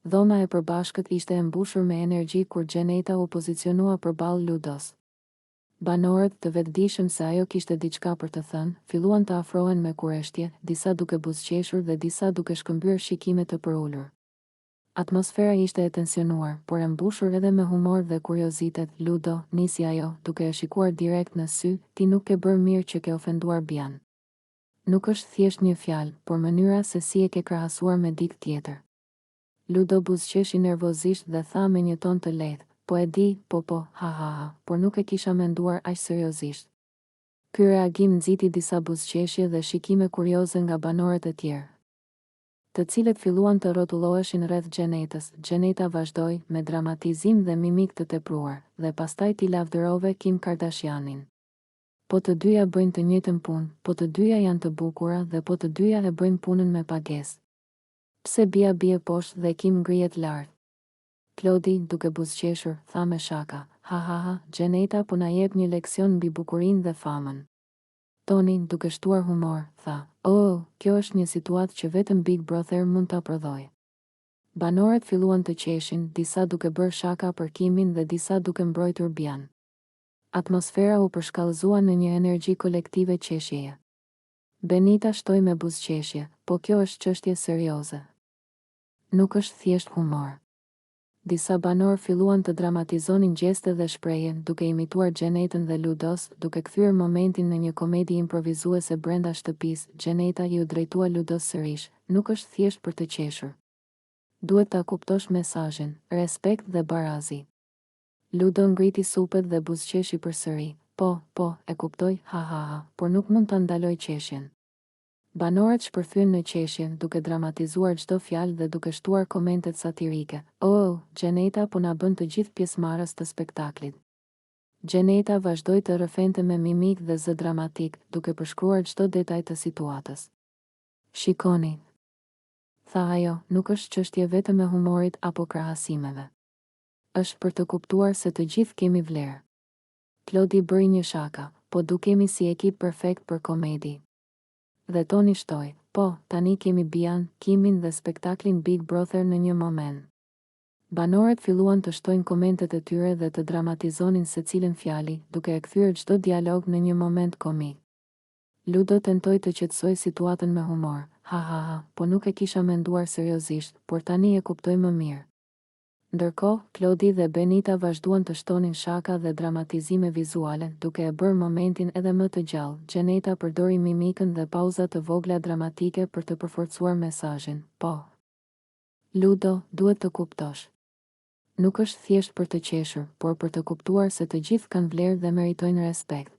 Dhoma e përbashkët ishte e mbushur me energji kur Gjeneta u pozicionua përballë Ludos. Banorët, të vetëdijshëm se ajo kishte diçka për të thënë, filluan të afrohen me kureshtje, disa duke buzëqeshur dhe disa duke shkëmbyer shikime të përulur. Atmosfera ishte e tensionuar, por e mbushur edhe me humor dhe kuriozitet. Ludo, nisi ajo, duke e shikuar direkt në sy, ti nuk ke bërë mirë që ke ofenduar Bian. Nuk është thjesht një fjalë, por mënyra se si e ke krahasuar me dikë tjetër. Ludo buzëqeshi nervozisht dhe tha me një ton të lehtë, po e di, po, ha, por nuk e kisha menduar aq seriozisht. Ky reagim nxiti disa buzëqeshje dhe shikime kurioze nga banorët e tjerë, të cilët filluan të rrotulloheshin rreth Gjenetës. Gjeneta vazhdoi me dramatizim dhe mimik të tepruar, dhe pastaj t'i lavdërove Kim Kardashianin. Po të dyja bëjnë të njëjtën punë, po të dyja janë të bukura dhe po të dyja e bëjnë punën me pagesë. Pse Bia bie poshtë dhe Kim ngrihet lart? Klodi, duke buzëqeshur, tha me shaka, ha, Gjeneta po na jep një leksion mbi bukurinë dhe famën. Toni, duke shtuar humor, tha, kjo është një situatë që vetëm Big Brother mund ta prodhojë. Banorët filluan të qeshin, disa duke bërë shaka për Kimin dhe disa duke mbrojtur Bian. Atmosfera u përshkallëzua në një energji kolektive qeshjeje. Benita shtoi me buzëqeshje, po kjo është çështje serioze. Nuk është thjesht humor. Disa banor filluan të dramatizonin gjeste dhe shprehje, duke imituar Gjenetën dhe Ludos, duke kthyer momentin në një komedi improvizuese brenda shtëpisë. Gjeneta ju drejtua Ludos sërish, nuk është thjesht për të qeshur. Duhet ta kuptosh mesazhin, respekt dhe barazi. Ludo ngriti supet dhe buzëqeshi përsëri, po, e kuptoj, ha, por nuk mund ta ndaloj qeshjen. Banorët shpërthyen në qeshje, duke dramatizuar çdo fjalë dhe duke shtuar komentet satirike. Gjeneta po na bën të gjithë pjesëmarrës të spektaklit. Gjeneta vazhdoi të rrëfente me mimik dhe zë dramatik, duke përshkruar çdo detaj të situatës. Shikoni, tha ajo, nuk është çështje vetëm e humorit apo krahasimeve. Është për të kuptuar se të gjithë kemi vlerë. Klodi bëri një shaka, po dukemi si ekip perfekt për komedi. Dhe Toni shtoi, po, tani kemi Bian, Kimin dhe spektaklin Big Brother në një moment. Banorët filluan të shtojnë komentet e tyre dhe të dramatizonin secilën fjali, duke e kthyer çdo dialog në një moment komik. Ludo tentoi të qetësoj situatën me humor, ha, po nuk e kisha menduar seriozisht, por tani e kuptoj më mirë. Ndërkohë, Klodi dhe Benita vazhduan të shtonin shaka dhe dramatizime vizuale, duke e bërë momentin edhe më të gjallë. Gjeneta përdori mimikën dhe pauza të vogla dramatike për të përforcuar mesazhin. Po, Ludo, duhet të kuptosh. Nuk është thjesht për të qeshur, por për të kuptuar se të gjithë kanë vlerë dhe meritojnë respekt.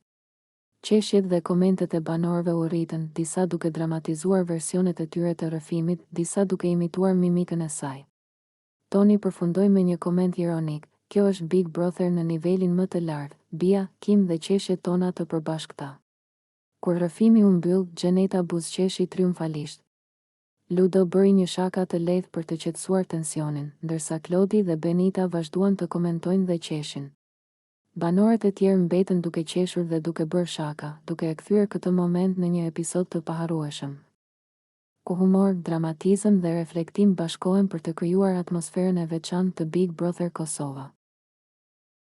Qeshjet dhe komentet e banorëve u rritën, disa duke dramatizuar versionet e tyre të rrëfimit, disa duke imituar mimikën e saj. Toni përfundoi me një koment ironik, kjo është Big Brother në nivelin më të lartë, Bia, Kim dhe qeshjet tona të përbashkëta. Kur rrëfimi u mbyll, Gjeneta buzëqeshi triumfalisht. Ludo bëri një shaka të lehtë për të qetësuar tensionin, ndërsa Klodi dhe Benita vazhduan të komentojnë dhe qeshin. Banorët e tjerë mbetën duke qeshur dhe duke bërë shaka, duke e kthyer këtë moment në një episod të paharrueshëm, ku humor, dramatizëm dhe reflektim bashkohen për të krijuar atmosferën e veçantë të Big Brother Kosova.